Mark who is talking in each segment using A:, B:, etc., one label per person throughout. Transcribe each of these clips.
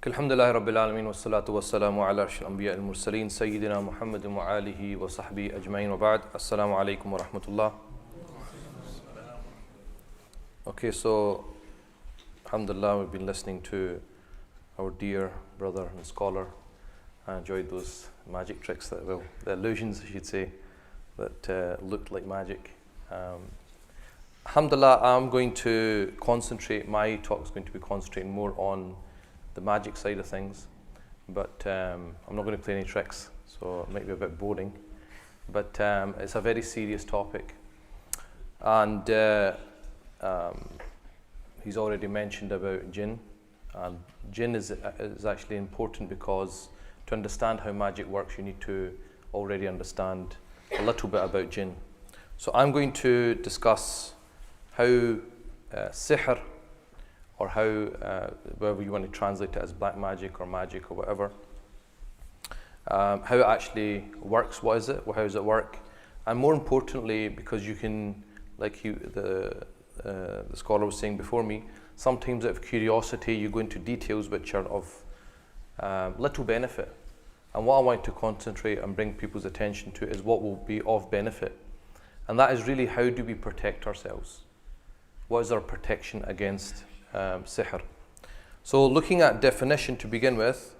A: الحمد لله رب العالمين والصلاة والسلام على أشرف الأنبياء المرسلين سيدنا محمد وآله وصحبه أجمعين وبعد السلام عليكم ورحمة الله. Okay, so alhamdulillah, we've been listening to our dear brother and scholar. I enjoyed those magic tricks, the illusions I should say, that looked like magic. Alhamdulillah, I'm going to concentrate, my talk is going to be concentrating more on the magic side of things, but I'm not going to play any tricks, so it might be a bit boring, but it's a very serious topic. And he's already mentioned about jinn, and jinn is actually important because to understand how magic works you need to already understand a little bit about jinn. So I'm going to discuss how sihr, or how, whether you want to translate it as black magic or whatever, how it actually works, what is it, how does it work, and more importantly, because you can, like the scholar was saying before me, sometimes out of curiosity you go into details which are of little benefit, and what I want to concentrate and bring people's attention to is what will be of benefit, and that is really how do we protect ourselves, what is our protection against sihr. So looking at definition to begin with,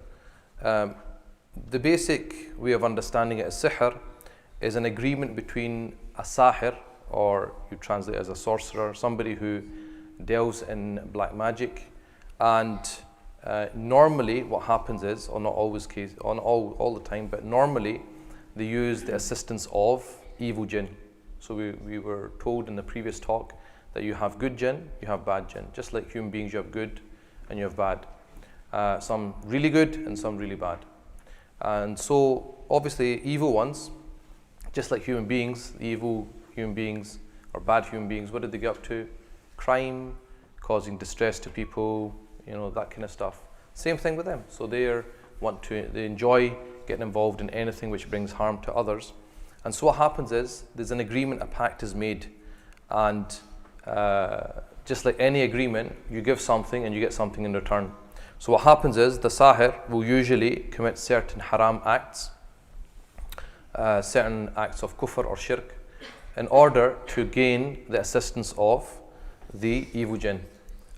A: the basic way of understanding it as sihr is an agreement between a sahir, or you translate as a sorcerer, somebody who delves in black magic, and normally what happens is, or not always case, on all the time, but normally they use the assistance of evil jinn. So we were told in the previous talk that you have good jinn, you have bad jinn. Just like human beings, you have good and you have bad. Some really good and some really bad. And so obviously evil ones, just like human beings, the evil human beings or bad human beings, what did they get up to? Crime, causing distress to people, that kind of stuff. Same thing with them. So they enjoy getting involved in anything which brings harm to others. And so what happens is, there's an agreement, a pact is made, and just like any agreement, you give something and you get something in return. So what happens is, the sahir will usually commit certain haram acts, certain acts of kufr or shirk, in order to gain the assistance of the evil jinn.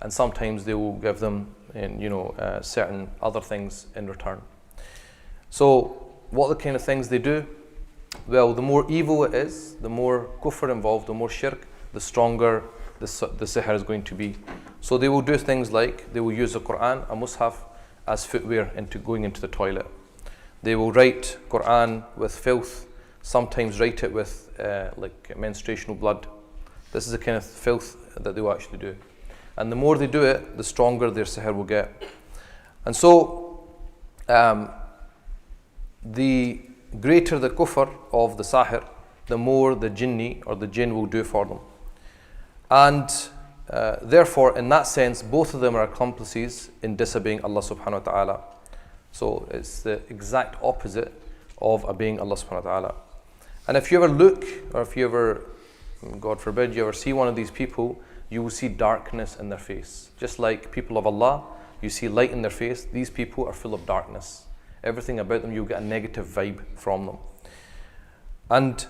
A: And sometimes they will give them certain other things in return. So what are the kind of things they do? Well, the more evil it is, the more kufr involved, the more shirk, the stronger the sihr is going to be. So they will do things like, they will use the Quran, a mushaf, as footwear going into the toilet. They will write Quran with filth, sometimes write it with like menstruational blood. This is the kind of filth that they will actually do. And the more they do it, the stronger their sihr will get. And so the greater the kufr of the sahir, the more the jinni or the jinn will do for them. And therefore, in that sense, both of them are accomplices in disobeying Allah subhanahu wa ta'ala. So it's the exact opposite of obeying Allah subhanahu wa ta'ala. And if you ever look, or if you ever, God forbid, you ever see one of these people, you will see darkness in their face. Just like people of Allah, you see light in their face, these people are full of darkness. Everything about them, you'll get a negative vibe from them. And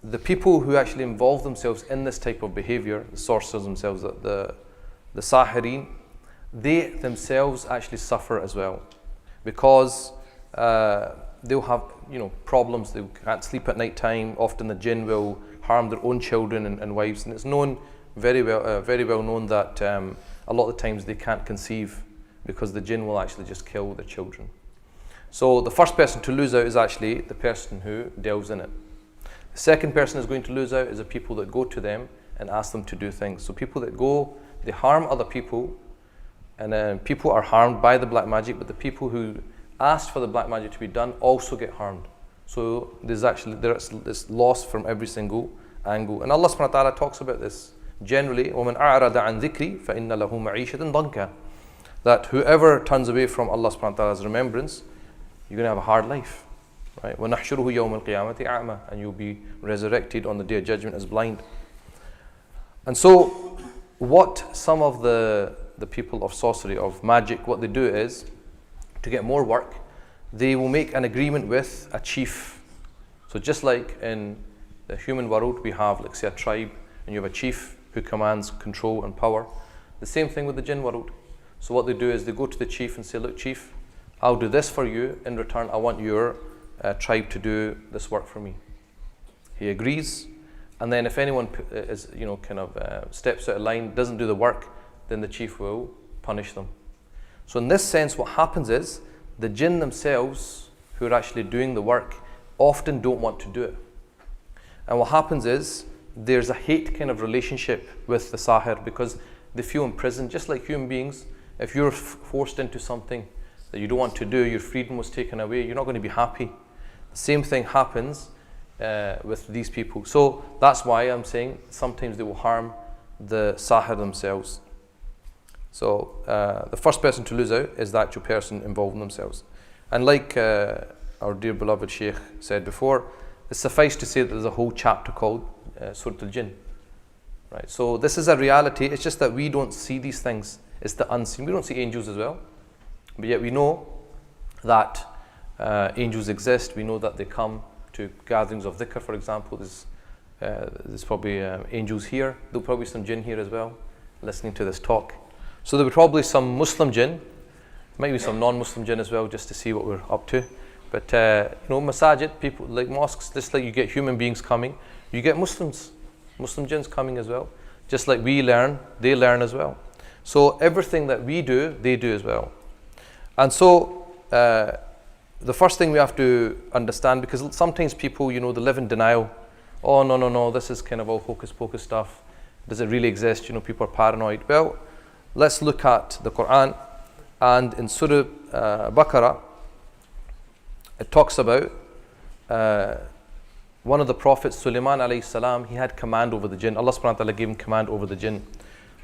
A: the people who actually involve themselves in this type of behavior, the sorcerers themselves, the sahirin, they themselves actually suffer as well, because they'll have problems. They can't sleep at night time. Often the jinn will harm their own children and wives, and it's known very well known that a lot of the times they can't conceive because the jinn will actually just kill the children. So the first person to lose out is actually the person who delves in it. The second person is going to lose out is the people that go to them and ask them to do things. So people that go, they harm other people, and then people are harmed by the black magic, but the people who asked for the black magic to be done also get harmed. So there's this loss from every single angle. And Allah subhanahu wa ta'ala talks about this generally, وَمَنْ أَعْرَضَ عَنْ ذِكْرِي فَإِنَّ لَهُ مَعِيشَةً ضَنْكًا, that whoever turns away from Allah subhanahu wa ta'ala's remembrance, you're going to have a hard life. Right? وَنَحْشُرُهُ يَوْمَ الْقِيَامَةِ أَعْمَى, and you'll be resurrected on the day of judgment as blind. And so what some of the people of sorcery, of magic, what they do is, to get more work, they will make an agreement with a chief. So just like in the human world, we have, like say, a tribe, and you have a chief who commands control and power. The same thing with the jinn world. So what they do is they go to the chief and say, look, chief, I'll do this for you. In return, I want your tribe to do this work for me. He agrees, and then if anyone is, steps out of line, doesn't do the work, then the chief will punish them. So in this sense, what happens is the jinn themselves, who are actually doing the work, often don't want to do it. And what happens is there's a hate kind of relationship with the Sihr, because they feel imprisoned, just like human beings. If you're forced into something that you don't want to do, your freedom was taken away, you're not going to be happy. The same thing happens with these people. So that's why I'm saying sometimes they will harm the Sihr themselves. So the first person to lose out is the actual person involving themselves. And like our dear beloved Sheikh said before, it's suffice to say that there's a whole chapter called Surah al-Jinn. Right? So this is a reality. It's just that we don't see these things. It's the unseen. We don't see angels as well, but yet we know that angels exist. We know that they come to gatherings of dhikr, for example. There's probably angels here. There'll probably be some jinn here as well, listening to this talk. So there will probably some Muslim jinn, might be some non-Muslim jinn as well, just to see what we're up to. But masajid, people like mosques, just like you get human beings coming, you get Muslim jinns coming as well. Just like we learn, they learn as well. So everything that we do, they do as well. And so the first thing we have to understand, because sometimes people, they live in denial. Oh, no, this is kind of all hocus pocus stuff. Does it really exist? People are paranoid. Well, let's look at the Quran. And in Surah Baqarah, it talks about one of the prophets, Sulaiman alayhi salam. He had command over the jinn. Allah subhanahu wa ta'ala gave him command over the jinn.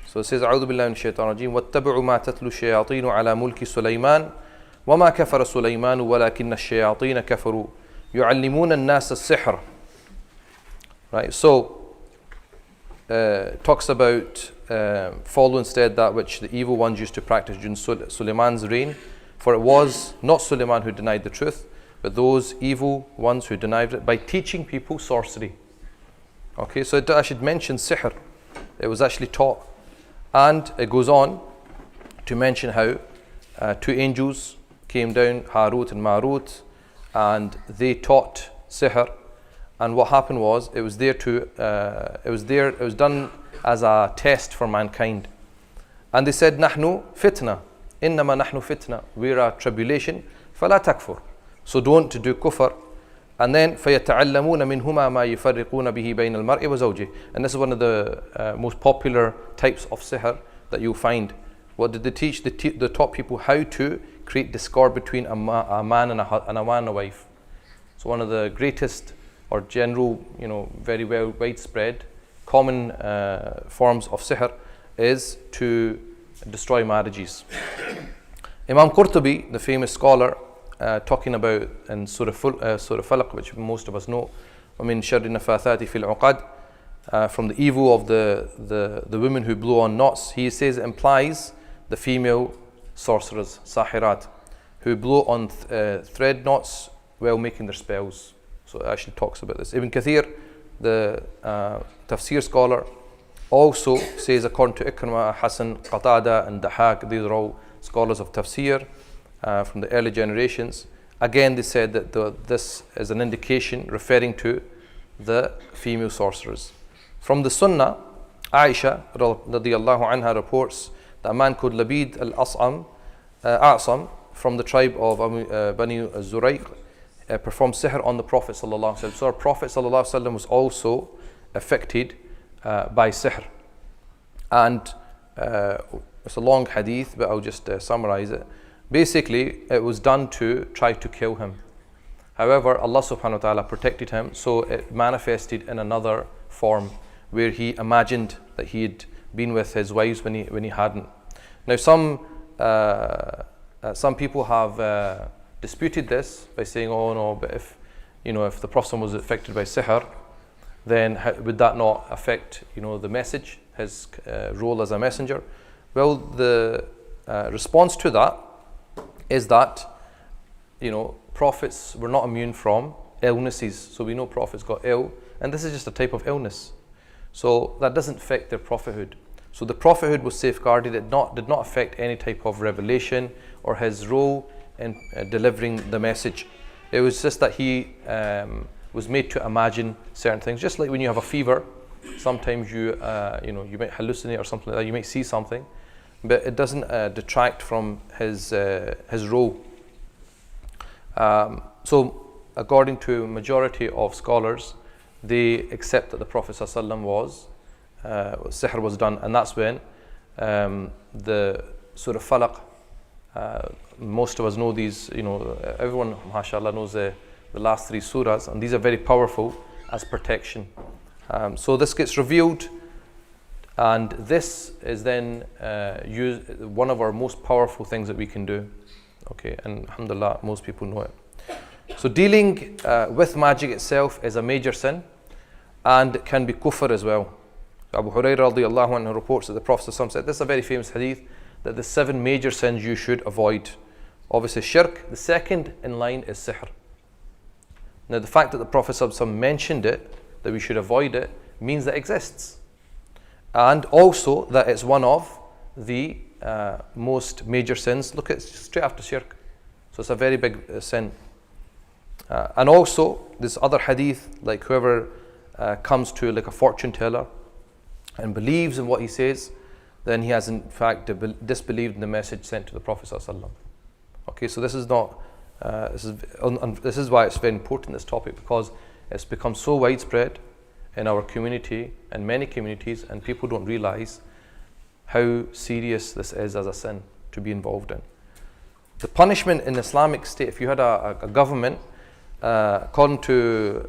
A: So it says, أعوذ بالله من الشيطان الرجيم واتبعوا ما تتلو الشياطين على ملك سليمان وما كفر سليمان ولكن الشياطين كفروا يعلمون الناس السحر. Right, so talks about follow instead that which the evil ones used to practice during Sulaiman's reign, for it was not Sulaiman who denied the truth, but those evil ones who denied it by teaching people sorcery. Okay, so I should mention sihr. It was actually taught. And it goes on to mention how two angels came down, Harut and Marut, and they taught sihr. And what happened was, it was done as a test for mankind. And they said, Nahnu fitna, innama nahnu fitna, we're a tribulation, fala takfur. So don't do kufr. And then فَيَتَعَلَّمُونَ مِنْهُمَا مَا يُفَرِّقُونَ بِهِ بَيْنَ الْمَرْءِ وَزَوْجِهِ. And this is one of the most popular types of sihr that you'll find. What did they teach? They taught people how to create discord between a man and a wife. So one of the greatest or general, very well widespread, common forms of sihr is to destroy marriages. Imam Qurtubi, the famous scholar, talking about in Surah Falaq, which most of us know, وَمِن شَرِّ النَّفَاثَاتِ فِي الْعُقَدِ, from the evil of the women who blow on knots. He says it implies the female sorcerers, sahirat, who blow on thread knots while making their spells. So it actually talks about this. Ibn Kathir, the tafsir scholar, also says, according to Ikrimah, Hasan, Qatada and Dahak, these are all scholars of tafsir from the early generations. Again, they said that this is an indication referring to the female sorcerers. From the Sunnah, Aisha radiyallahu anha reports that a man called Labid al-A'sam from the tribe of Bani Zurayq performed sihr on the Prophet sallallahu alaihi wasallam. So our Prophet sallallahu alaihi wasallam was also affected by sihr. And it's a long hadith, but I'll just summarize it. Basically, it was done to try to kill him. However, Allah subhanahu wa ta'ala protected him, so it manifested in another form where he imagined that he had been with his wives when he hadn't. Now some people have disputed this by saying, oh no, but if the Prophet was affected by sihr, then would that not affect the message, his role as a messenger? Well, the response to that is that prophets were not immune from illnesses. So we know prophets got ill, and this is just a type of illness. So that doesn't affect their prophethood. So the prophethood was safeguarded. It did not affect any type of revelation or his role in delivering the message. It was just that he was made to imagine certain things. Just like when you have a fever, sometimes you might hallucinate or something like that. You might see something, but it doesn't detract from his role. So according to majority of scholars, they accept that the Prophet ﷺ sihr was done, and that's when the Surah Falaq, most of us know these, everyone, mashallah, knows the last 3 surahs, and these are very powerful as protection. So this gets revealed, and this is then one of our most powerful things that we can do. Okay, and alhamdulillah, most people know it. So dealing with magic itself is a major sin, and it can be kufr as well. Abu Hurairah radiallahu anhu reports that the Prophet said, this is a very famous hadith, that the 7 major sins you should avoid. Obviously shirk, the second in line is sihr. Now the fact that the Prophet mentioned it, that we should avoid it, means that it exists. And also that it's one of the most major sins. Look, at straight after shirk. So it's a very big sin. And also this other hadith, like whoever comes to like a fortune teller and believes in what he says, then he has in fact disbelieved in the message sent to the Prophet ﷺ. Okay, so this is not, this is why it's very important, this topic, because it's become so widespread in our community and many communities, and people don't realize how serious this is as a sin to be involved in. The punishment in Islamic State, if you had a government, according to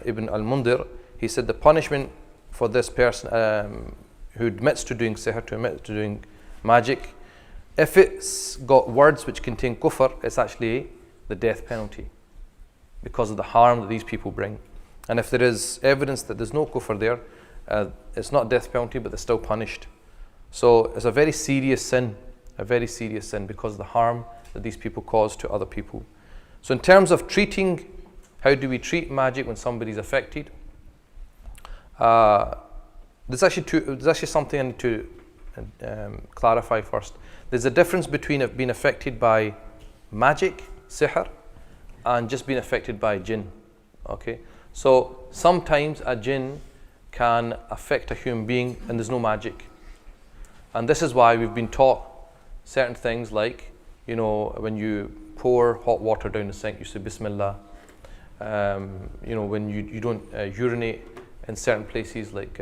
A: Ibn al-Mundir, he said the punishment for this person who admits to doing sihr, to admit to doing magic, if it's got words which contain kufr, it's actually the death penalty because of the harm that these people bring. And if there is evidence that there's no kufr there, it's not death penalty, but they're still punished. So it's a very serious sin because of the harm that these people cause to other people. So in terms of treating, how do we treat magic when somebody's affected? There's actually something I need to clarify first. There's a difference between it being affected by magic, sihr, and just being affected by jinn. Okay, so sometimes a jinn can affect a human being and there's no magic. And this is why we've been taught certain things like, when you pour hot water down the sink, you say Bismillah. When you don't urinate in certain places like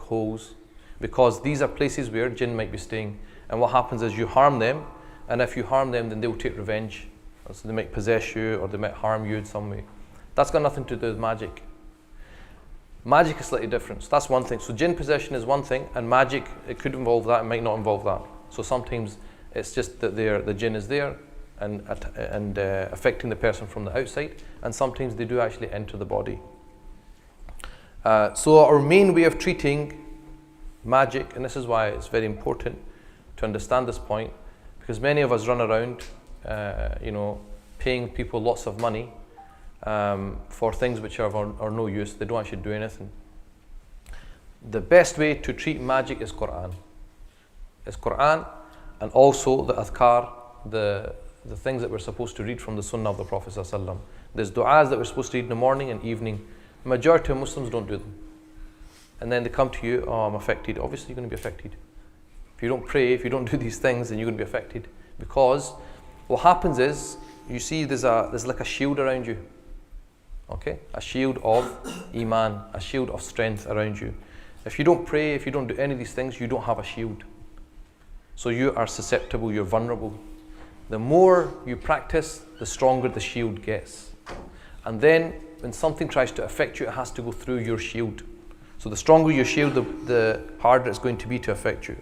A: holes, because these are places where jinn might be staying. And what happens is you harm them, and if you harm them, then they will take revenge. So they might possess you, or they might harm you in some way. That's got nothing to do with magic. Magic is slightly different. So that's one thing. So jinn possession is one thing, and magic, it could involve that, it might not involve that. So sometimes it's just that the jinn is there and affecting the person from the outside, and sometimes they do actually enter the body. So our main way of treating magic, and this is why it's very important to understand this point, because many of us run around, paying people lots of money for things which are no use. They don't actually do anything. The best way to treat magic is Quran. It's Quran, and also the adhkar, the things that we're supposed to read from the Sunnah of the Prophet ﷺ. There's du'as that we're supposed to read in the morning and evening. The majority of Muslims don't do them. And then they come to you, oh, I'm affected. Obviously you're going to be affected. If you don't pray, if you don't do these things, then you're going to be affected. Because what happens is, you see there's like a shield around you. Okay? A shield of iman, a shield of strength around you. If you don't pray, if you don't do any of these things, you don't have a shield. So you are susceptible, you're vulnerable. The more you practice, the stronger the shield gets. And then when something tries to affect you, it has to go through your shield. So the stronger your shield, the harder it's going to be to affect you.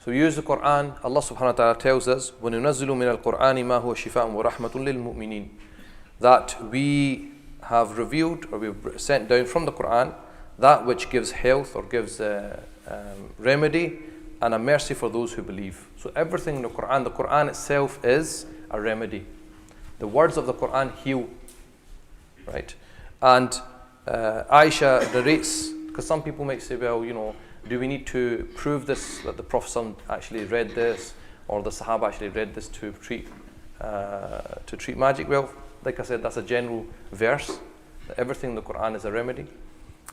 A: So use the Quran. Allah subhanahu wa ta'ala tells us, وَنُنَزِّلُ مِنَ الْقُرْآنِ مَا هُوَ شِفَاءٌ وَرَحْمَةٌ لِلْمُؤْمِنِينَ, that we have revealed, or we've sent down from the Quran, that which gives health or gives remedy and a mercy for those who believe. So everything in the Quran itself is a remedy. The words of the Quran heal, right? And Aisha narrates, because some people might say, well, do we need to prove this, that the Prophet ﷺ actually read this, or the Sahaba actually read this to treat magic? Well, like I said, that's a general verse, that everything in the Quran is a remedy.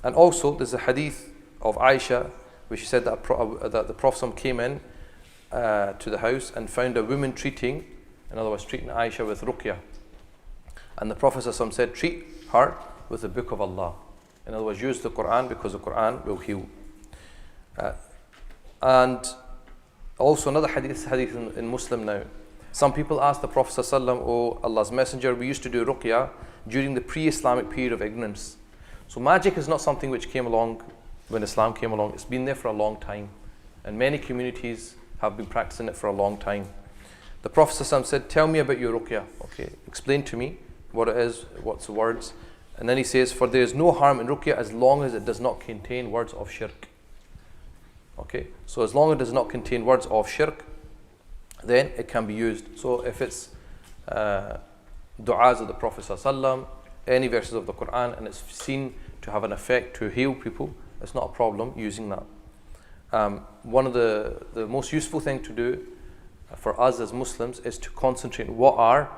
A: And also, there's a hadith of Aisha, where she said that the Prophet ﷺ came in to the house and found a woman treating, in other words, treating Aisha with ruqyah. And the Prophet ﷺ said, treat her with the book of Allah. In other words, use the Quran, because the Quran will heal. And also another hadith in Muslim now. Some people ask the Prophet ﷺ, "Oh Allah's Messenger, we used to do ruqyah during the pre-Islamic period of ignorance." So magic is not something which came along when Islam came along. It's been there for a long time. And many communities have been practicing it for a long time. The Prophet ﷺ said, tell me about your ruqyah. Okay, explain to me what it is, what's the words. And then he says, for there is no harm in ruqyah as long as it does not contain words of shirk. Okay, so as long as it does not contain words of shirk, then it can be used. So if it's du'as of the Prophet ﷺ, any verses of the Quran, and it's seen to have an effect to heal people, it's not a problem using that. One of the most useful thing to do for us as Muslims is to concentrate on what are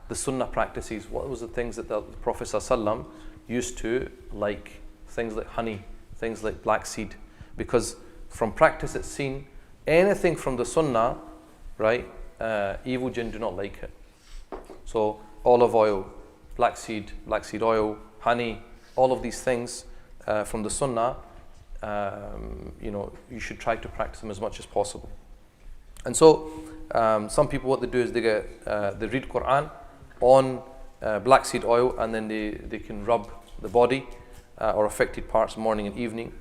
A: the sunnah practices. What was the things that the Prophet ﷺ used to like? Things like honey, things like black seed. Because from practice it's seen, anything from the sunnah, right, evil jinn do not like it. So olive oil, black seed oil, honey, all of these things from the sunnah, you should try to practice them as much as possible. And so some people, what they do is they read Quran on black seed oil, and then they can rub the body or affected parts morning and evening.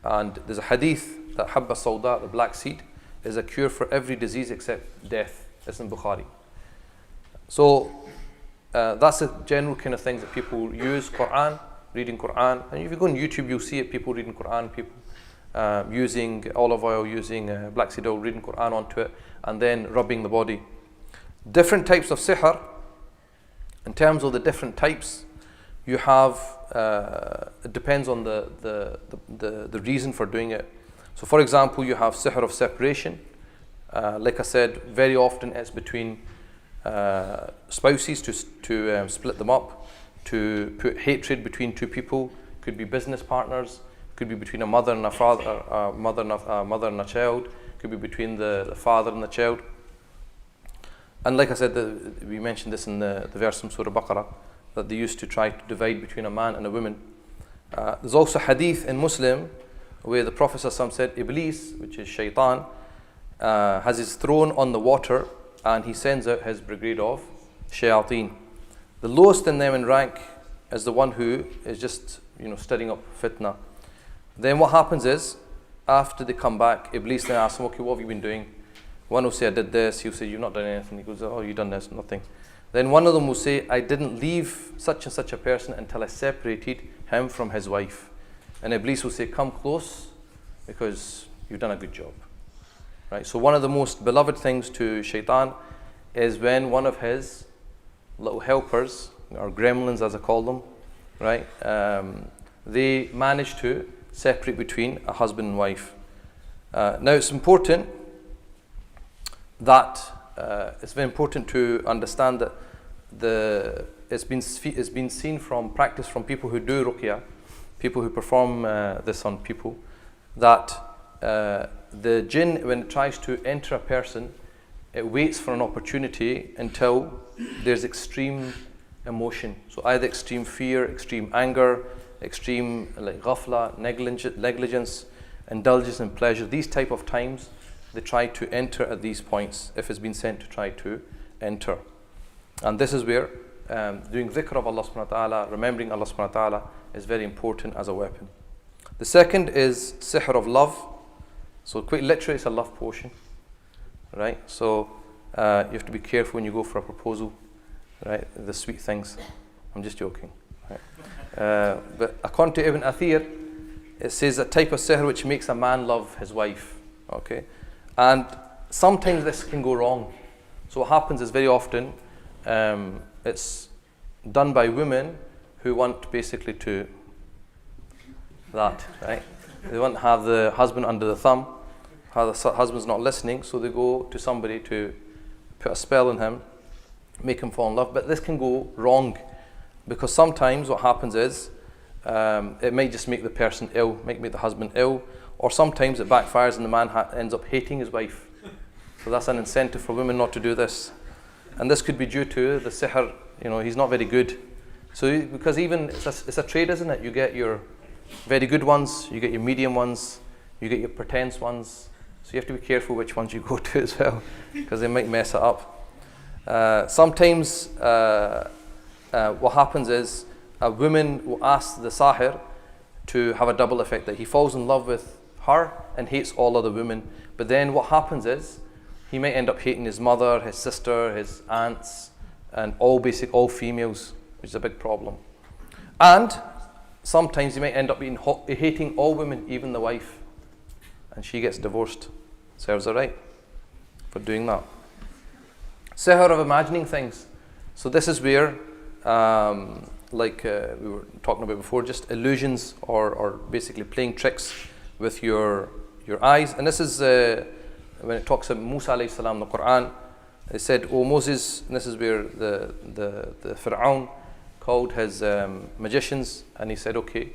A: And there's a hadith that habba sawda, the black seed, is a cure for every disease except death. It's in Bukhari. So that's the general kind of things that people use. Quran, reading Quran, and if you go on YouTube, you'll see it. People reading Quran, people using olive oil, using black seed oil, reading Quran onto it, and then rubbing the body. Different types of sihr. In terms of the different types, you have. It depends on the reason for doing it. So, for example, you have sihr of separation. Like I said, very often it's between spouses to split them up, to put hatred between two people. Could be business partners. Could be between a mother and a father, a mother and a child. Could be between the father and the child. And like I said, we mentioned this in the verse from Surah Baqarah, that they used to try to divide between a man and a woman. There's also hadith in Muslim where the Prophet ﷺ said, Iblis, which is shaitan, has his throne on the water, and he sends out his brigade of shayateen. The lowest in them in rank is the one who is just stirring up fitna. Then what happens is, after they come back, Iblis then asks them, okay, what have you been doing? One will say, I did this. He'll say, you've not done anything. He goes, oh, you've done this, nothing. Then one of them will say, I didn't leave such and such a person until I separated him from his wife. And Iblis will say, come close, because you've done a good job. Right? So one of the most beloved things to shaitan is when one of his little helpers, or gremlins as I call them, right, they manage to separate between a husband and wife. Now it's important that it's very important to understand that it's been seen from practice from people who do ruqyah, people who perform this on people, that the jinn, when it tries to enter a person, it waits for an opportunity until there's extreme emotion. So either extreme fear, extreme anger, extreme like ghafla, negligence, indulgence in pleasure. These type of times, they try to enter at these points if it's been sent to try to enter. And this is where doing dhikr of Allah subhanahu wa ta'ala, remembering Allah subhanahu wa ta'ala, is very important as a weapon. The second is sihr of love. So quite literally, it's a love potion, right? So you have to be careful when you go for a proposal, right? The sweet things. I'm just joking. Right? But according to Ibn Athir, it says a type of sihr which makes a man love his wife. Okay, and sometimes this can go wrong. So what happens is very often it's done by women who want basically to that, right? They want to have the husband under the thumb, how the husband's not listening, so they go to somebody to put a spell on him, make him fall in love. But this can go wrong, because sometimes what happens is it might just make the person ill, might make the husband ill, or sometimes it backfires and the man ends up hating his wife. So that's an incentive for women not to do this. And this could be due to the sihr, he's not very good. So because even it's a trade, isn't it? You get your very good ones, you get your medium ones, you get your pretense ones. So you have to be careful which ones you go to as well, because they might mess it up. Sometimes what happens is a woman will ask the Sihr to have a double effect, that he falls in love with her and hates all other women. But then what happens is he might end up hating his mother, his sister, his aunts, and all females, which is a big problem. And sometimes he might end up hating all women, even the wife, and she gets divorced. Serves her right for doing that. Sihr of imagining things. So this is where, we were talking about before, just illusions or basically playing tricks with your eyes. And this is when it talks about Musa alayhi salam, the Quran. It said, "O Moses," and this is where the Fir'aun called his magicians, and he said, okay,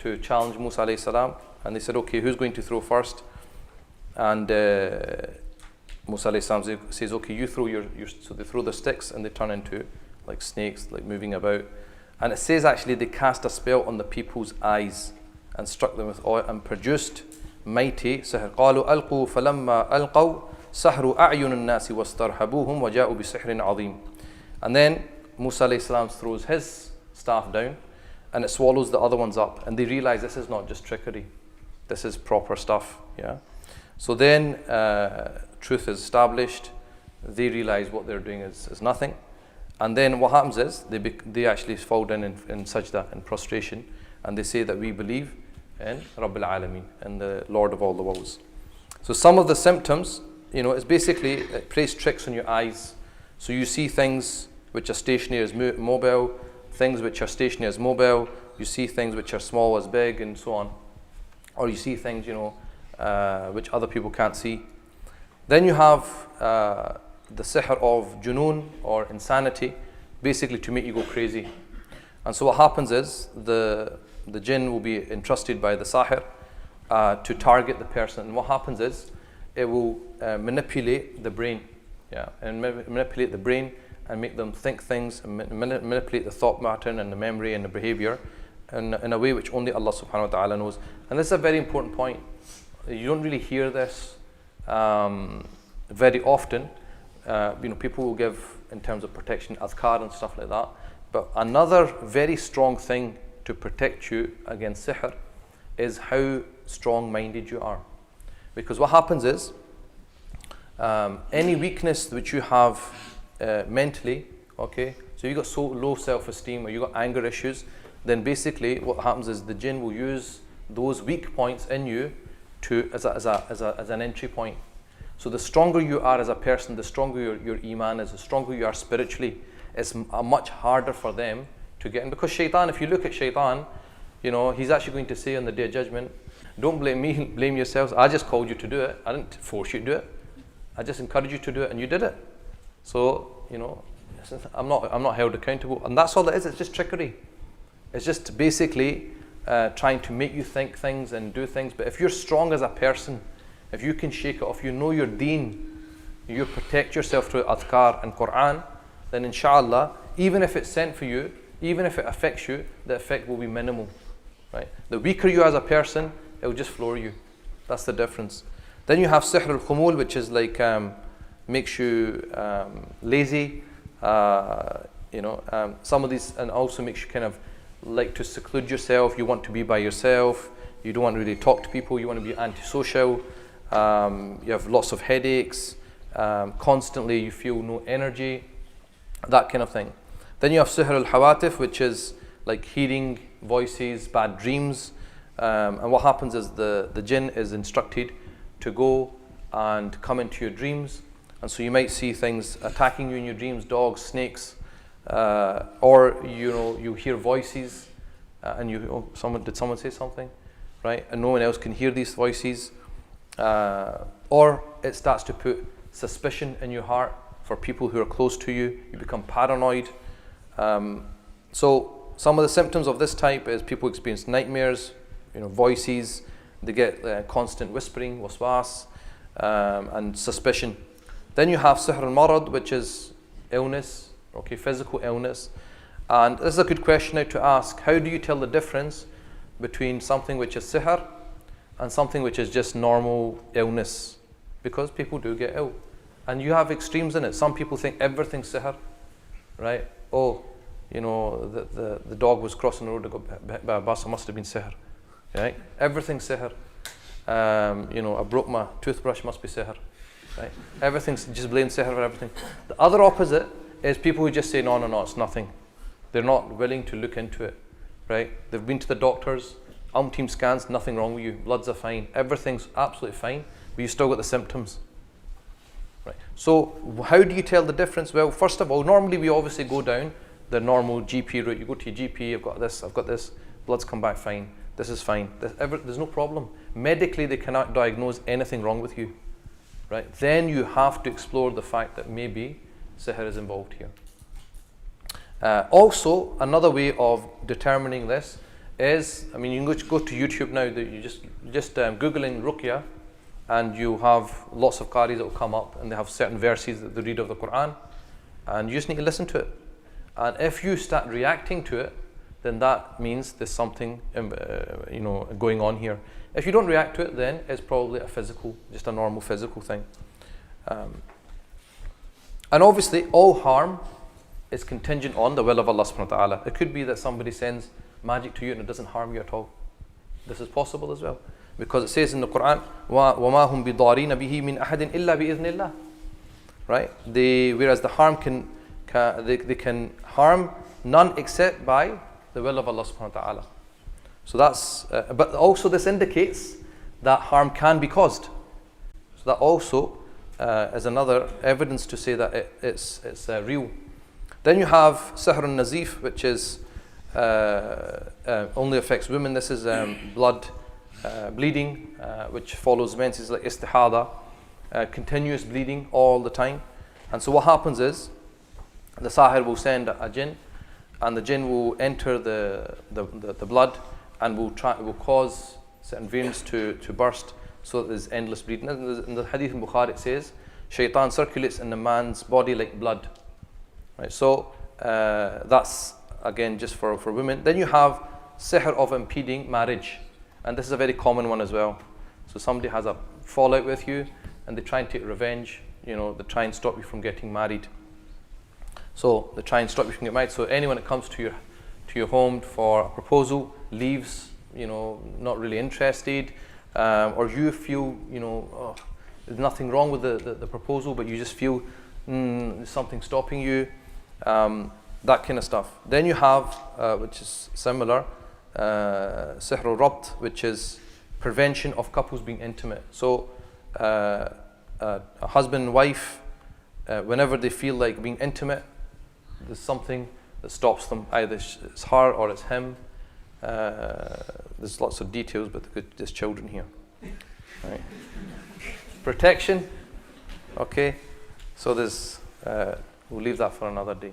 A: to challenge Musa alayhi salam. And they said, okay, who's going to throw first? And Musa alayhi salam says, okay, you throw your. So they throw the sticks and they turn into like snakes, like moving about. And it says actually they cast a spell on the people's eyes and struck them with oil and produced mighty sihr. قالوا ألقوا فلما ألقوا سحروا أعين الناس واسترهبوهم وجاءوا بسحر عظيم. And then Musa alayhi salam throws his staff down and it swallows the other ones up, and they realize this is not just trickery, this is proper stuff. Yeah. So then truth is established, they realize what they're doing is nothing, and then what happens is they actually fall down in sajda, in prostration, and they say that we believe in Rabbil Alameen, and the Lord of all the worlds. So some of the symptoms, it's basically, it plays tricks on your eyes. So you see things which are stationary as mobile, things which are stationary as mobile, you see things which are small as big, and so on. Or you see things, which other people can't see. Then you have the sihr of junoon, or insanity, basically to make you go crazy. And so what happens is the jinn will be entrusted by the sahir to target the person. And what happens is it will manipulate the brain, and manipulate the brain and make them think things, and manipulate the thought pattern and the memory and the behavior in a way which only Allah subhanahu wa ta'ala knows. And this is a very important point. You don't really hear this very often. People will give, in terms of protection, adhkar and stuff like that. But another very strong thing to protect you against sihr is how strong-minded you are. Because what happens is, any weakness which you have mentally, okay, so you got so low self-esteem or you got anger issues, then basically what happens is the jinn will use those weak points in you as an entry point. So the stronger you are as a person, the stronger your iman is, the stronger you are spiritually, it's much harder for them to get in. Because shaitan, if you look at shaitan, he's actually going to say on the Day of Judgment, don't blame me, blame yourselves. I just called you to do it. I didn't force you to do it. I just encouraged you to do it, and you did it. So, I'm not held accountable. And that's all it is. It's just trickery. It's just basically trying to make you think things and do things. But if you're strong as a person, if you can shake it off, you know your deen, you protect yourself through adhkar and Quran, then inshallah, even if it's sent for you, even if it affects you, the effect will be minimal. Right? The weaker you are as a person, it will just floor you. That's the difference. Then you have sihr al-khumul, which is like makes you lazy. Some of these, and also makes you kind of like to seclude yourself. You want to be by yourself. You don't want to really talk to people. You want to be antisocial. You have lots of headaches. Constantly, you feel no energy. That kind of thing. Then you have sihr al-hawatif, which is like hearing voices, bad dreams. And what happens is the jinn is instructed to go and come into your dreams, and so you might see things attacking you in your dreams, dogs, snakes, or you hear voices, and someone say something, right? And no one else can hear these voices, or it starts to put suspicion in your heart for people who are close to you. You become paranoid. So some of the symptoms of this type is people experience nightmares, voices. They get constant whispering, waswas, and suspicion. Then you have sihr al-marad, which is illness, physical illness. And this is a good question now to ask. How do you tell the difference between something which is sihr and something which is just normal illness? Because people do get ill. And you have extremes in it. Some people think everything's sihr, right? Oh, the dog was crossing the road and got hit by a bus, it must have been sihr, right? Everything's sihr. I broke my toothbrush, must be sihr, right? Everything's, just blame sihr for everything. The other opposite is people who just say, no, it's nothing. They're not willing to look into it, right? They've been to the doctors, umpteen scans, nothing wrong with you, bloods are fine, everything's absolutely fine, but you still got the symptoms. Right. So how do you tell the difference? Well, first of all, normally we obviously go down the normal GP route. You go to your GP, I've got this, bloods come back fine, this is fine, there's no problem. Medically, they cannot diagnose anything wrong with you. Right? Then you have to explore the fact that maybe sihr is involved here. Also, another way of determining this is, you can go to YouTube now, you just Googling Ruqya, and you have lots of qaris that will come up, and they have certain verses that they read of the Quran, and you just need to listen to it. And if you start reacting to it, then that means there's something going on here. If you don't react to it, then it's probably just a normal physical thing. And obviously, all harm is contingent on the will of Allah subhanahu wa ta'ala. It could be that somebody sends magic to you and it doesn't harm you at all. This is possible as well. Because it says in the Quran, وَمَا هُمْ بِضَارِينَ بِهِ مِنْ أَحَدٍ إِلَّا بِإِذْنِ اللَّهِ. Right? Whereas the harm they can harm none except by the will of Allah subhanahu wa ta'ala. So that's, but also this indicates that harm can be caused. So that also is another evidence to say that it's real. Then you have sihr al-nazif, which is only affects women. This is blood bleeding, which follows menses like istihada, continuous bleeding all the time. And so what happens is, the sahir will send a jinn, and the jinn will enter the blood and will cause certain veins to burst, so that there's endless bleeding. In the hadith in Bukhari it says, shaitan circulates in the man's body like blood. Right, so that's again just for women. Then you have sihr of impeding marriage, and this is a very common one as well. So somebody has a fallout with you, and they try and take revenge. They try and stop you from getting married. So they try and stop you from getting married. So anyone that comes to your home for a proposal leaves, not really interested, or you feel, there's nothing wrong with the proposal, but you just feel there's something stopping you, that kind of stuff. Then you have, which is similar, sihr al-rabt, which is prevention of couples being intimate. So a husband and wife, whenever they feel like being intimate, there's something that stops them. Either it's her or it's him. There's lots of details, but there's children here. Right. Protection. Okay. So we'll leave that for another day.